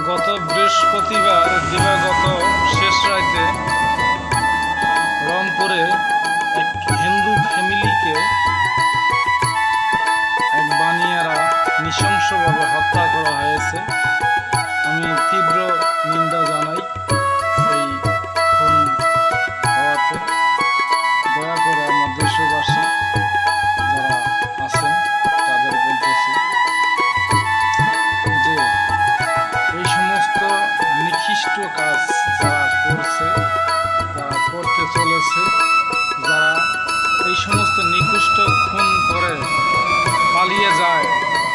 গত বৃহস্পতিবার দিবাগত শেষ রাতে রংপুরে এক হিন্দু ফ্যামিলিকে এক বানিয়ারা নৃশংসভাবে হত্যা করা হয়েছে। আমি তীব্র নিন্দা জানাই এই খুন হওয়াতে। দয়া করে আমার দেশবাসী যারা আছেন তাদের বলতেছি যে এই সমস্ত নিকৃষ্ট কাজ যারা করছে, যারা করতে চলেছে, যারা এই সমস্ত নিকৃষ্ট খুন করে পালিয়ে যায়,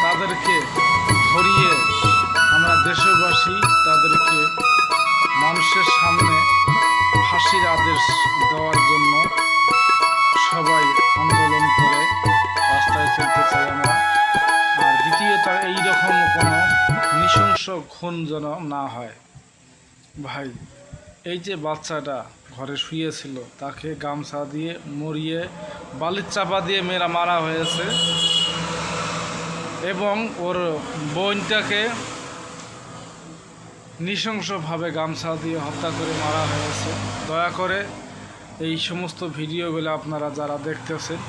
তাদেরকে ধরিয়ে আমরা দেশবাসী তাদেরকে মানুষের সামনে ফাঁসির আদেশ দেওয়ার জন্য সবাই আন্দোলন করে রাস্তায় চলতে চাই আমরা। আর দ্বিতীয়ত এইরকম কোনো নৃশংস খুন যেন না হয়। ভাই, এই যে বাচ্চাটা ঘরে শুয়েছিল তাকে গামছা দিয়ে মরিয়ে বালির চাপা দিয়ে মারা হয়েছে এবং ওর বোনটাকে নৃশংসভাবে গামছা দিয়ে হত্যা করে মারা হয়েছে। দয়া করে এই সমস্ত ভিডিওগুলো আপনারা যারা দেখতেছেন,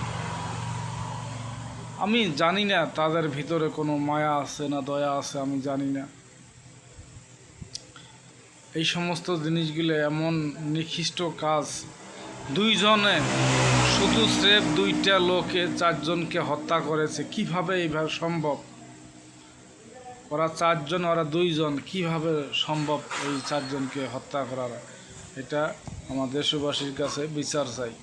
আমি জানি না তাদের ভিতরে কোনো মায়া আছে না দয়া আছে, আমি জানি না। এই সমস্ত জিনিসগুলো এমন নিকৃষ্ট কাজ, দুইজনে শুধু স্রেফ দুইটা লোকে চারজনকে হত্যা করেছে। কিভাবে এইভাবে সম্ভব? ওরা চারজন, ওরা দুইজন, কিভাবে সম্ভব এই চারজনকে হত্যা করার? এটা আমার দেশবাসীর কাছে বিচার চাই।